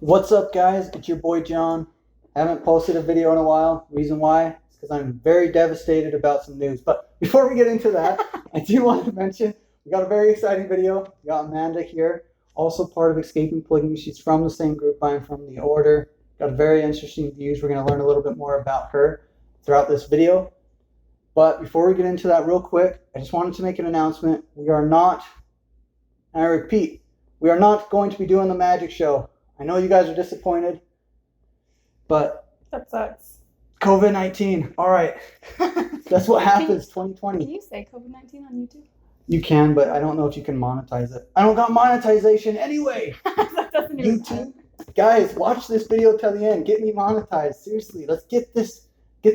What's up, guys? It's your boy John. Haven't posted a video in a while. Reason why is because I'm very devastated about some news. But before we get into that, I do want to mention we got a very exciting video. We got Amanda here, also part of Escaping Polygamy. She's from the same group I'm from, the Order. Got very interesting views. We're going to learn a little bit more about her throughout this video. But before we get into that real quick, I just wanted to make an announcement. We are not, and I repeat, we are not going to be doing the magic show. I know you guys are disappointed, but that sucks. COVID-19. All right. That's what happens, 2020. Can you say COVID-19 on YouTube? You can, but I don't know if you can monetize it. I don't got monetization anyway. That doesn't even YouTube. Guys, watch this video till the end. Get me monetized. Seriously, let's get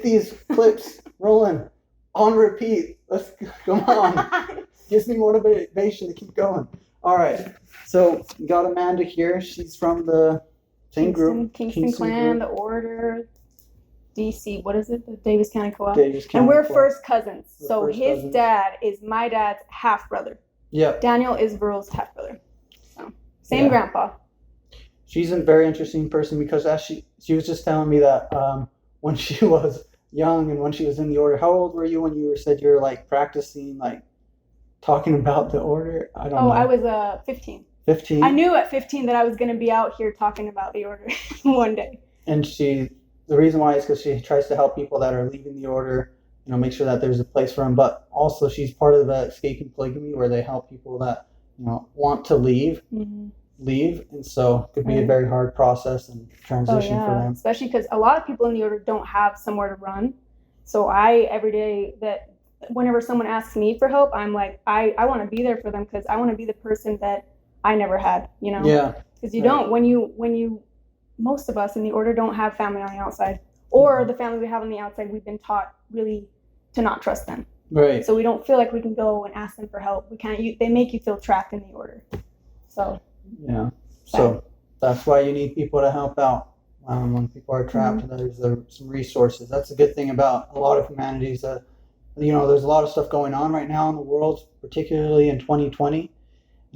these clips rolling on repeat. Let's come on. Gives me motivation to keep going. All right. So we got Amanda here. She's from the same group. Kingston Clan, the Order, DC. What is it? The Davis County Co-op. Davis County and we're Co-op. first cousins. We're so first his cousins. dad is my dad's half brother. Yep. Daniel is Verl's half brother. So same grandpa. She's a very interesting person because as she was just telling me that when she was young and when she was in the Order. How old were you when you said you were like practicing, like talking about the Order? I don't know. I was 15. 15. I knew at 15 that I was going to be out here talking about the Order one day. And the reason why is because she tries to help people that are leaving the Order, make sure that there's a place for them. But also she's part of the Escaping Polygamy where they help people that, want to leave. Mm-hmm. And so it could be a very hard process and transition for them. Especially because a lot of people in the Order don't have somewhere to run. So every day that whenever someone asks me for help, I'm like, I want to be there for them because I want to be the person that I never had, Yeah. Because you don't, when you, most of us in the Order don't have family on the outside, or the family we have on the outside, we've been taught really to not trust them. Right. So we don't feel like we can go and ask them for help. We can't. They make you feel trapped in the Order. So. Yeah. So that's why you need people to help out when people are trapped. Mm-hmm. There's some resources. That's a good thing about a lot of humanities. There's a lot of stuff going on right now in the world, particularly in 2020.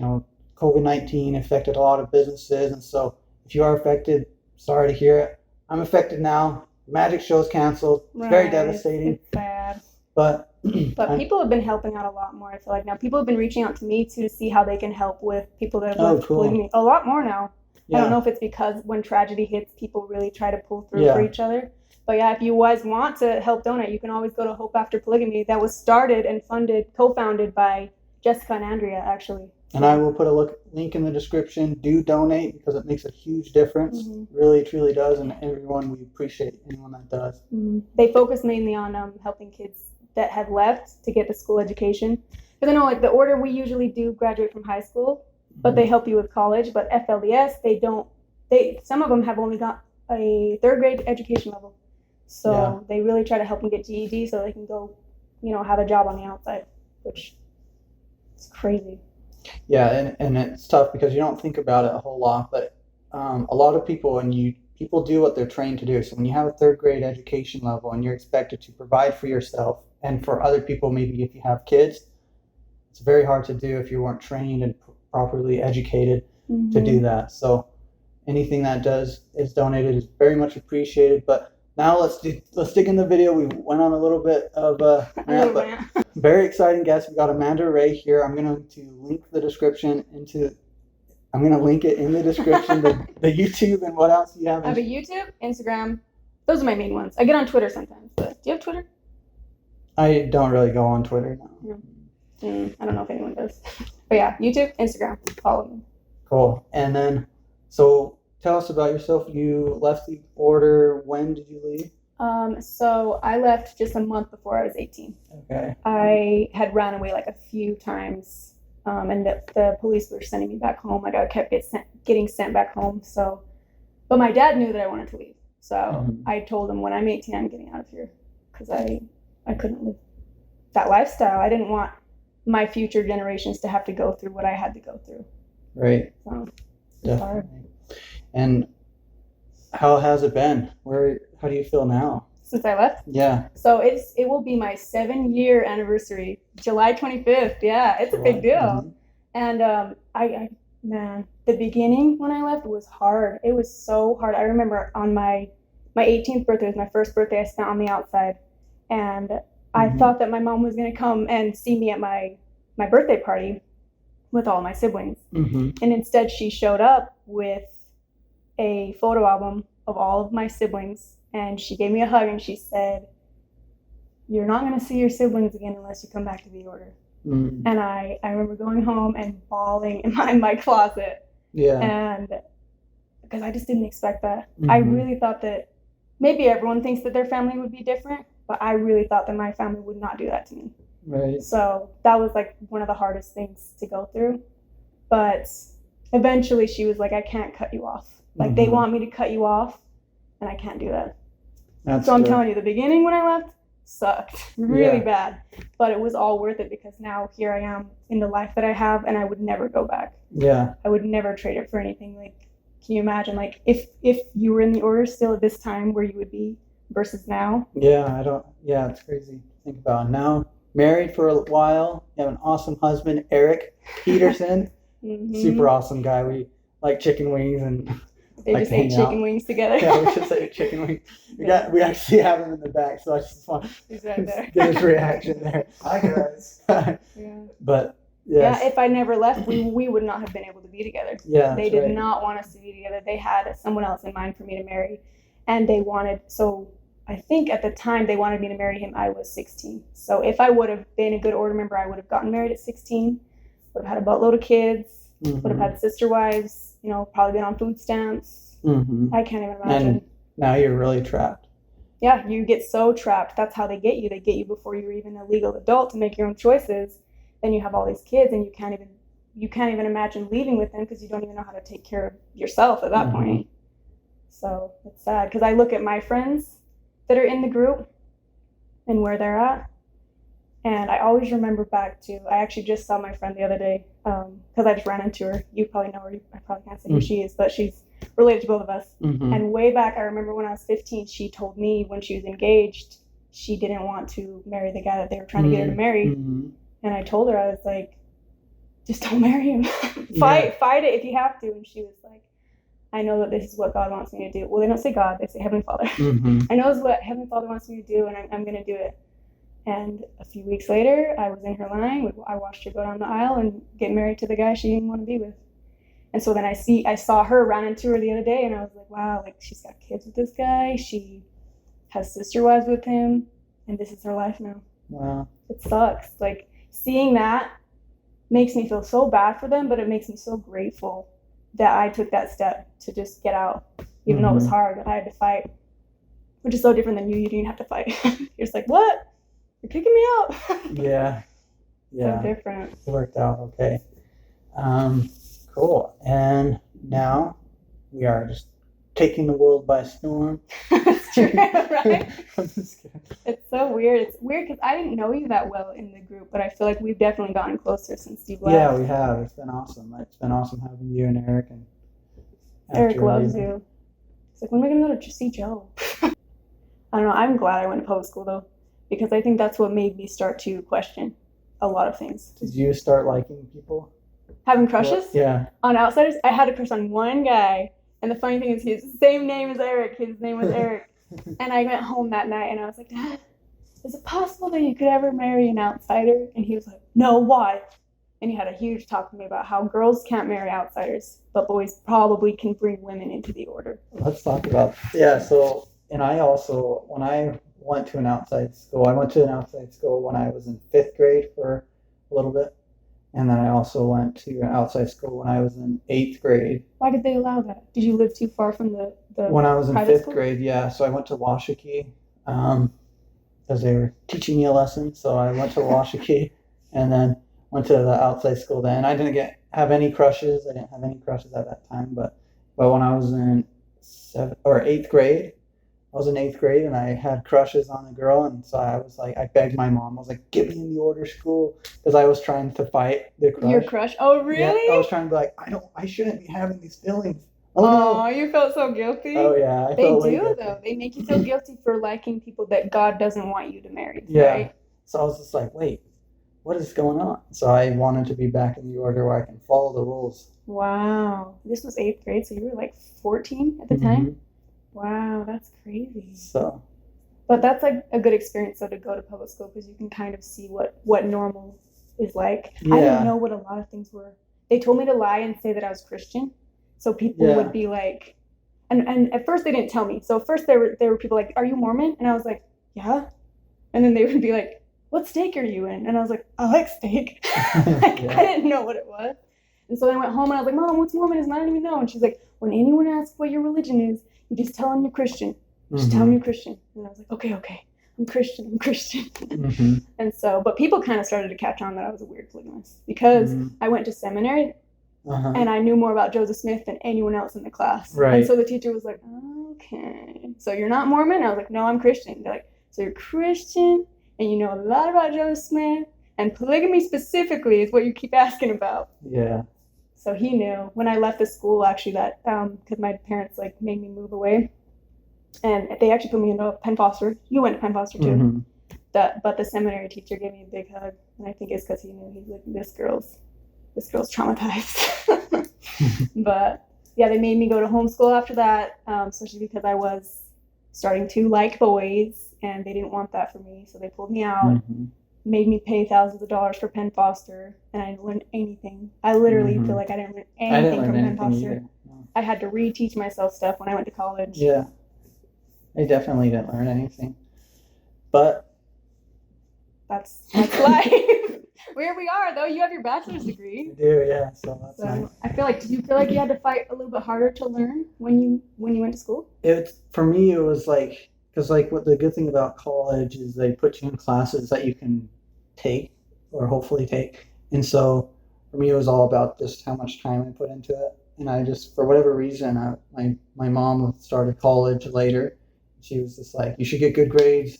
COVID-19 affected a lot of businesses, and so if you are affected, sorry to hear it. I'm affected now. The magic show's canceled. It's very devastating. It's bad. But people have been helping out a lot more. I feel like now people have been reaching out to me to see how they can help with people that have left polygamy a lot more now. Yeah. I don't know if it's because when tragedy hits, people really try to pull through for each other. But yeah, if you guys want to help donate, you can always go to Hope After Polygamy. That was started and co-founded by Jessica and Andrea, actually. And I will put a link in the description. Do donate because it makes a huge difference. Mm-hmm. Really, truly does. And we appreciate anyone that does. Mm-hmm. They focus mainly on helping kids that have left to get the school education. Because I know like the Order, we usually do graduate from high school, but they help you with college. But FLDS, they don't. Some of them have only got a third grade education level. So they really try to help them get GED so they can go, have a job on the outside, which is crazy. Yeah, and it's tough because you don't think about it a whole lot, but a lot of people, people do what they're trained to do. So when you have a third grade education level and you're expected to provide for yourself and for other people, maybe if you have kids, it's very hard to do if you weren't trained and properly educated to do that. So anything that is donated is very much appreciated. But now let's dig in the video. We went on a little bit of a rant, but very exciting guest. We got Amanda Ray here. I'm going to link it in the description, the YouTube, and what else do you have? I have a YouTube, Instagram. Those are my main ones. I get on Twitter sometimes, but do you have Twitter? I don't really go on Twitter now. I don't know if anyone does. But yeah, YouTube, Instagram, follow me. Cool. And then, so tell us about yourself. You left the Order. When did you leave? So I left just a month before I was 18. Okay. I had ran away like a few times, and the police were sending me back home. Like I kept getting sent back home. So, but my dad knew that I wanted to leave. So I told him when I'm 18, I'm getting out of here because I couldn't live that lifestyle. I didn't want my future generations to have to go through what I had to go through. Right. So, definitely. And how has it been? How do you feel now? Since I left? Yeah. So it will be my 7-year anniversary, July 25th. Yeah, it's a big deal. Mm-hmm. And I Man, the beginning when I left was hard. It was so hard. I remember on my 18th birthday was my first birthday I spent on the outside, and I Mhm. thought that my mom was gonna come and see me at my birthday party with all my siblings, Mhm. and instead she showed up with a photo album of all of my siblings, and she gave me a hug and she said, "You're not gonna see your siblings again unless you come back to the order." Mm. And I remember going home and bawling in my closet, Yeah. and because I just didn't expect that. I really thought that maybe everyone thinks that their family would be different, but I really thought that my family would not do that to me. Right. So that was like one of the hardest things to go through. But eventually she was like, I can't cut you off. Like they want me to cut you off, and I can't do that. That's So I'm good. telling you, the beginning when I left sucked really Yeah. bad, but it was all worth it because now here I am in the life that I have, and I would never go back. Yeah. I would never trade it for anything. Like, can you imagine, like, if you were in the order still at this time, where you would be versus now? Yeah, I don't. Yeah, it's crazy to think about. Now, married for a while, you have an awesome husband, Eric Peterson. Super awesome guy. We like chicken wings and They like just to ate hang chicken out. wings together. Yeah, we just ate chicken wings. We actually have him in the back, so I just want He's right there. to get his reaction there. Hi guys. Yeah. But yes. Yeah, if I never left, we would not have been able to be together. Yeah, They did not want us to be together. They had someone else in mind for me to marry, and they wanted. So I think at the time they wanted me to marry him. I was 16. So if I would have been a good order member, I would have gotten married at 16. Would have had a buttload of kids. Would have had sister wives. You know, probably been on food stamps. I can't even imagine. And now you're really trapped. Yeah, you get so trapped. That's how they get you. They get you before you're even a legal adult to make your own choices. Then you have all these kids, and you can't even imagine leaving with them because you don't even know how to take care of yourself at that point. So it's sad because I look at my friends that are in the group and where they're at, and I always remember back to, I actually just saw my friend the other day because I just ran into her. You probably know her. I probably can't say who she is, but she's related to both of us. And way back, I remember when I was 15, she told me when she was engaged, she didn't want to marry the guy that they were trying to get her to marry. And I told her, I was like, just don't marry him. Fight it if you have to. And she was like, I know that this is what God wants me to do. Well, they don't say God, they say Heavenly Father. I know this is what Heavenly Father wants me to do, and I'm going to do it. And a few weeks later, I was in her line. I watched her go down the aisle and get married to the guy she didn't want to be with. And so then I saw her, ran into her the other day, and I was like, wow, like she's got kids with this guy. She has sister wives with him, and this is her life now. Wow. It sucks. Like, seeing that makes me feel so bad for them, but it makes me so grateful that I took that step to just get out, even though it was hard. I had to fight, which is so different than you. You didn't have to fight. You're just like, what? You're kicking me out. Yeah. So different. It worked out okay. Cool. And now we are just taking the world by storm. That's true, right? I'm just kidding. It's so weird. It's weird because I didn't know you that well in the group, but I feel like we've definitely gotten closer since you've left. Yeah, we have. It's been awesome. It's been awesome having you and Eric. And Eric loves you. He's like, when are we going to go to see Joe? I don't know. I'm glad I went to public school, though, because I think that's what made me start to question a lot of things. Did you start liking people? Having crushes? Yeah. On outsiders? I had a crush on one guy, and the funny thing is he has the same name as Eric. His name was Eric. And I went home that night, and I was like, Dad, is it possible that you could ever marry an outsider? And he was like, no, why? And he had a huge talk to me about how girls can't marry outsiders, but boys probably can bring women into the order. Let's talk about so, and I also, when I went to an outside school, I went to an outside school when I was in 5th grade for a little bit. And then I also went to an outside school when I was in 8th grade. Why did they allow that? Did you live too far from the when I was in 5th school? grade, yeah. So I went to Washakie because they were teaching me a lesson. So I went to Washakie and then went to the outside school then. I didn't have any crushes. I didn't have any crushes at that time. But when I was in 8th grade, I was in 8th grade and I had crushes on a girl, and so I was like, I begged my mom. I was like, get me in the order school, because I was trying to fight the crush. Your crush? Oh, really? Yeah, I was trying to be like, I shouldn't be having these feelings. Oh, you felt so guilty. Oh yeah, they do though. They make you feel guilty for liking people that God doesn't want you to marry. Yeah. Right? So I was just like, wait, what is going on? So I wanted to be back in the order where I can follow the rules. Wow. This was 8th grade, so you were like 14 at the time? Mhm. Wow, that's crazy. So But that's like a good experience though to go to public school because you can kind of see what normal is like. I didn't yeah, know what a lot of things were. They told me to lie and say that I was Christian. So people yeah, would be like, and at first they didn't tell me. So first there were people like, "Are you Mormon?" And I was like, "Yeah." And then they would be like, "What stake are you in?" And I was like, "I like steak." Like yeah. I didn't know what it was. And so I went home and I was like, "Mom, what's Mormonism? I don't even know." And she's like, "When anyone asks what your religion is, you just tell them you're Christian. Just tell them Mhm. you're Christian." And I was like, "Okay, okay. I'm Christian. I'm Christian." Mhm. And so, but people kind of started to catch on that I was a weird polygamist because Mhm. I went to seminary Uh-huh. and I knew more about Joseph Smith than anyone else in the class. Right. And so the teacher was like, "Okay, so you're not Mormon?" I was like, "No, I'm Christian." They're like, "So you're Christian and you know a lot about Joseph Smith and polygamy specifically is what you keep asking about." Yeah. So he knew when I left the school actually that because my parents like made me move away, and they actually put me into a Penn Foster. You went to Penn Foster too. Mhm. But the seminary teacher gave me a big hug, and I think it's because he knew he's like this girl's traumatized. But yeah, they made me go to homeschool after that, especially because I was starting to like boys, and they didn't want that for me, so they pulled me out. Mhm. Made me pay thousands of dollars for Penn Foster, and I didn't learn anything. I literally Mhm. feel like I didn't learn I didn't anything learn from Penn anything Foster. either. No. I had to reteach myself stuff when I went to college. Yeah. I definitely didn't learn anything. But That's life. Where we are, though, you have your bachelor's degree. I do, yeah. So that's So nice. I feel like, did you feel like you had to fight a little bit harder to learn when you went to school? For me, it was like, because like what the good thing about college is they put you in classes that you can take or hopefully take. And so for me, it was all about just how much time I put into it. And I just, for whatever reason, my mom started college later. She was just like, you should get good grades,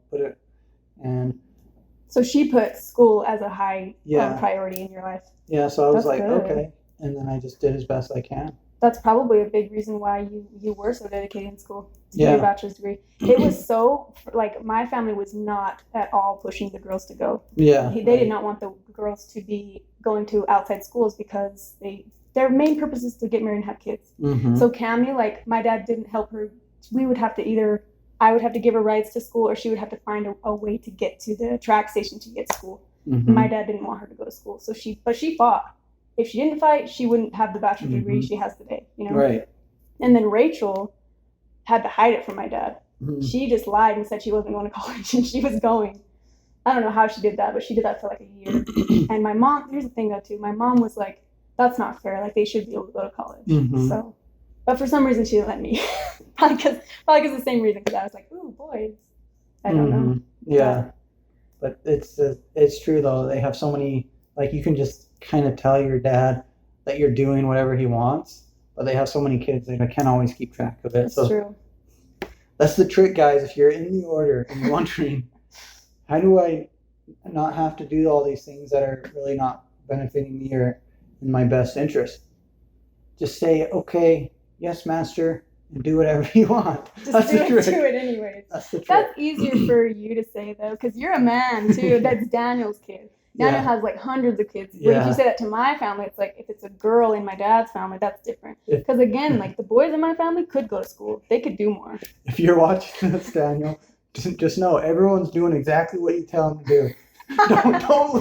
put it. And So she put school as a high yeah, priority in your life. yeah. So I was That's like, good. okay. And then I just did as best I can. That's probably a big reason why you were so dedicated in school to get Yeah. your bachelor's degree. It was so, like, my family was not at all pushing the girls to go. Yeah. They right. did not want the girls to be going to outside schools because their main purpose is to get married and have kids. Mhm. So Cammy, like, my dad didn't help her. We would have to either, I would have to give her rides to school, or she would have to find a way to get to the track station to get to school. Mhm. My dad didn't want her to go to school, so she fought. If she didn't fight, she wouldn't have the bachelor's degree she has today, Right. And then Rachel had to hide it from my dad. Mhm. She just lied and said she wasn't going to college, and she was going. I don't know how she did that, but she did that for like a year. And my mom, here's the thing though too, my mom was like, "That's not fair. Like, they should be able to go to college." Mhm. So, but for some reason she didn't let me. probably because the same reason, because I was like, "Ooh, boys." I don't know. Yeah. But it's true though. They have so many, like, you can just kind of tell your dad that you're doing whatever he wants, but they have so many kids that I can't always keep track of it. That's So true. that's the trick, guys. If you're in the order and you're wondering, how do I not have to do all these things that are really not benefiting me or in my best interest? Just say, okay, yes, master, and do whatever you want. Just do it anyways. That's the trick. That's easier for you to say though, because you're a man too. That's Daniel's kid. Daniel has like hundreds of kids. But if you say that to my family, it's like if it's a girl in my dad's family, that's different. Because again, like the boys in my family could go to school. They could do more. If you're watching this, Daniel, just know everyone's doing exactly what you tell them to do.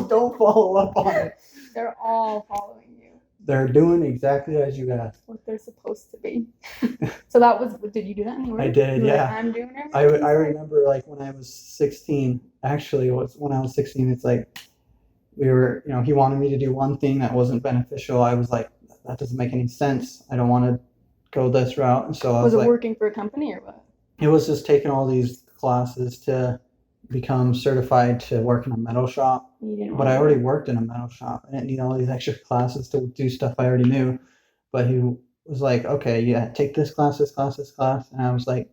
Don't follow up on it. They're all following you. They're doing exactly as you asked. What they're supposed to be. So that was. Did you do that in the order? I did, yeah. Like, I'm doing everything. I remember like when I was 16. Actually, when I was 16, it's like we were, he wanted me to do one thing that wasn't beneficial. I was like, that doesn't make any sense. I don't want to go this route. And so I was it like, working for a company or what? It was just taking all these classes to become certified to work in a metal shop. But I already worked in a metal shop. I didn't need all these extra classes to do stuff I already knew. But he was like, okay, yeah, take this class. And I was like,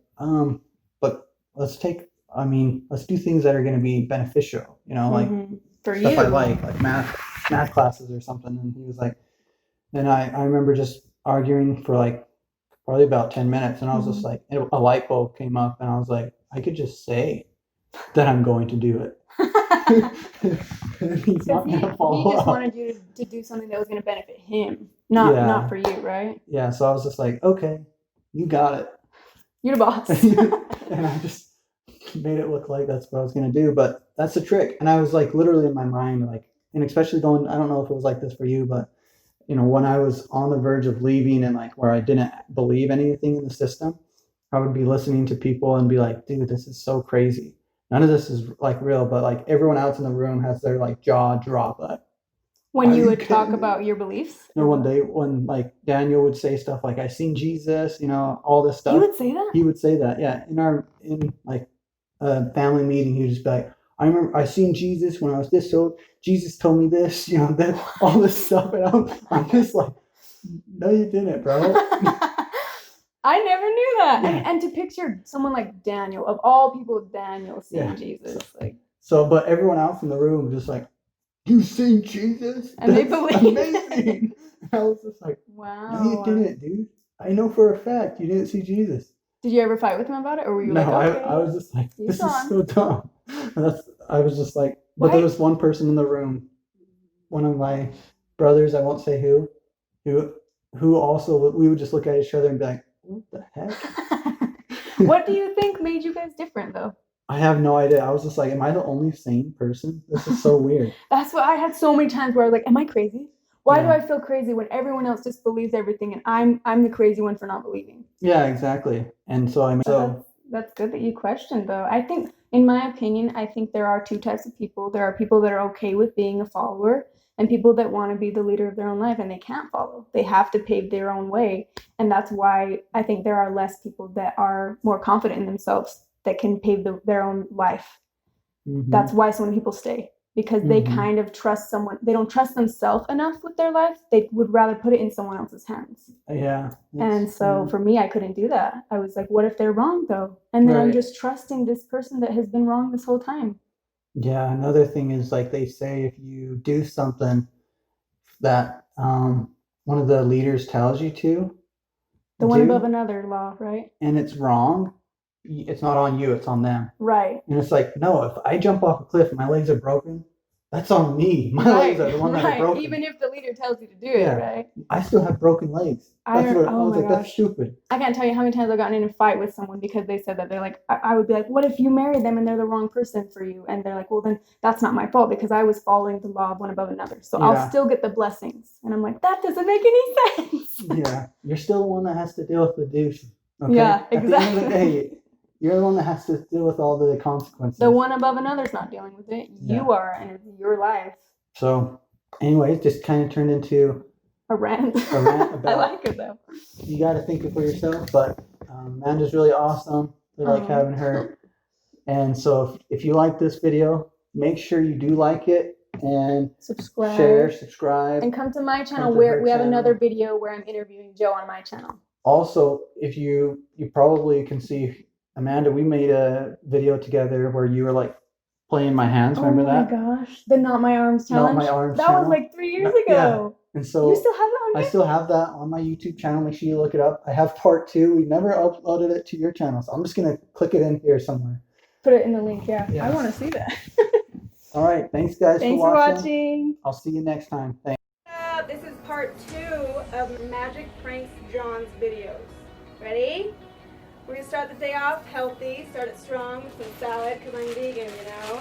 but let's do things that are going to be beneficial, like for stuff you. I like math classes or something. And he was like, then I remember just arguing for like probably about 10 minutes. And I was just like, a light bulb came up and I was like, I could just say that I'm going to do it. And he's not Because gonna he follow just up. wanted you to do something that was going to benefit him, not for you, right? Yeah, so I was just like, okay, you got it. You're the boss. And I just made it look like that's what I was gonna do. But that's the trick. And I was like literally in my mind, like, and especially going, I don't know if it was like this for you, but when I was on the verge of leaving and like where I didn't believe anything in the system, I would be listening to people and be like, dude, this is so crazy. None of this is like real, but like everyone else in the room has their like jaw drop. Like, When are you you would talk kidding me? about your beliefs? No, when like Daniel would say stuff like, I seen Jesus, all this stuff. You would say that? He would say that, yeah. In like a family meeting, he would just be like, I remember I seen Jesus when I was this old. Jesus told me this, that all this stuff, and I'm just like, no, you didn't, bro. I never knew that. Yeah. And to picture someone like Daniel, of all people, Daniel seeing Jesus, like. So, but everyone else in the room just like, you seen Jesus? And they That's believe. amazing. I was just like, Wow. no, you didn't, dude. I know for a fact you didn't see Jesus. Did you ever fight with him about it, or were you No, like, okay, I was just like, he's this is gone. so dumb. I was just like, but there Why? was one person in the room, one of my brothers, I won't say who also, we would just look at each other and be like, what the heck? What do you think made you guys different, though? I have no idea. I was just like, am I the only sane person? This is so weird. That's what I had so many times where I was like, am I crazy? Why do Yeah. I feel crazy when everyone else just believes everything and I'm the crazy one for not believing? Yeah, exactly. And so that's good that you questioned, though. I think, in my opinion, I think there are two types of people. There are people that are okay with being a follower, and people that want to be the leader of their own life and they can't follow. They have to pave their own way. And that's why I think there are less people that are more confident in themselves that can pave their own life. Mhm. That's why so many people stay, because they kind of trust someone. They don't trust themselves enough with their life. They would rather put it in someone else's hands. Yeah. And so for me, I couldn't do that. I was like, what if they're wrong, though? And then I'm Right. just trusting this person that has been wrong this whole time. Yeah, another thing is like they say if you do something that one of the leaders tells you to The one do, above another law, right? and it's wrong, it's not on you, it's on them. Right. And it's like, no, if I jump off a cliff and my legs are broken, that's on me. My legs are the ones that are broken. Even if the leader tells you to do Yeah. it, right? I still have broken legs. I was like, that's stupid. I can't tell you how many times I've gotten in a fight with someone because they said that. They're like, I would be like, what if you marry them and they're the wrong person for you? And they're like, well, then that's not my fault because I was following the law of one above another. So I'll still get the blessings. And I'm like, that doesn't make any sense. Yeah. You're still the one that has to deal with the douche. Okay? Yeah, At the end of the day, you're the one that has to deal with all the consequences. The one above another's not dealing with it. You are, and it's your life. So, anyways, just kind of turned into a rant about. I like it though. You got to think it for yourself, but Amanda's really awesome. We like having her. And so, if you like this video, make sure you do like it and share, subscribe, and come to my channel where we have another video where I'm interviewing Joe on my channel. Also, if you probably can see Amanda, we made a video together where you were like playing my hands. Remember that? Oh my gosh. The Not My Arms challenge? Not My Arms That channel. was like 3 years ago. And so you still have that on I still have that on my YouTube channel. Make sure you look it up. I have part 2. We never uploaded it to your channel. So I'm just going to click it in here somewhere. Put it in the link, yeah. I want to see that. All right. Thanks, guys, for watching. I'll see you next time. Thanks. This is part 2 of Magic Pranks John's videos. Ready? We're going to start the day off healthy, start it strong with some salad because I'm vegan, you know.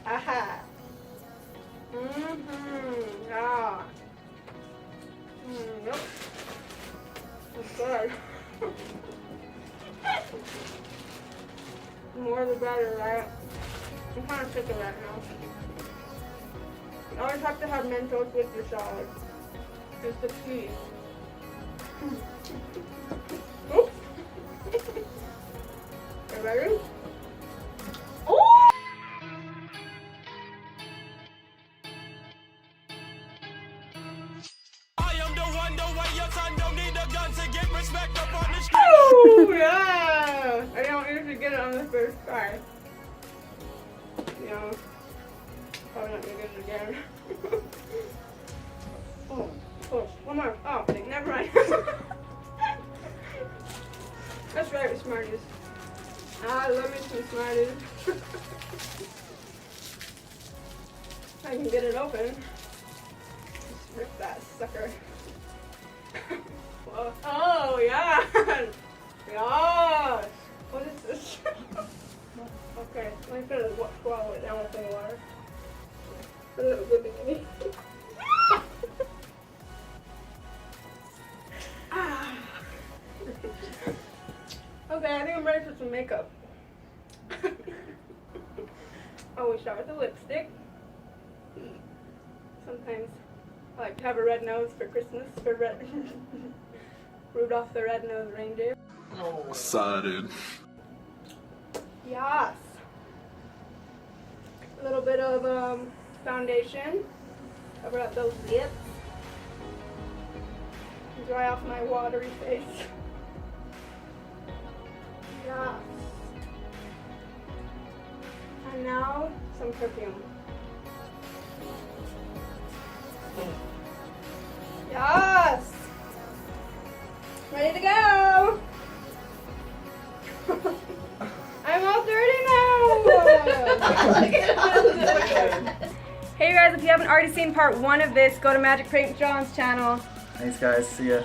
Aha. Ah. Nope. It's good. More the better, right? I'm kind of sick of that now. You always have to have Mentos with your salad. It's the key. Oops. You ready? Oh! I am the one, the way your son don't need a gun to get respect up on the street. Oh, yeah! I don't usually get it on the first try. You know, probably not gonna get it again. Oh, close. One more. Oh, never mind. That's right with Smarties. I love me some Smarties. I can get it open. Just rip that sucker. Whoa. Oh, yeah. Yes. What is this? Okay, I'm gonna swallow it down with some water. A little good baby. Okay, I think I'm ready for some makeup. Oh, we start with the lipstick. Sometimes I like to have a red nose for Christmas for red Rudolph the Red-Nosed Reindeer. Excited. Yes. A little bit of foundation. Cover up those lips. Dry off my watery face. Yes. And now some perfume. Yes. Ready to go. I'm all dirty now. Hey guys, if you haven't already seen part 1 of this, go to Magic Paint John's channel. Thanks guys, see ya.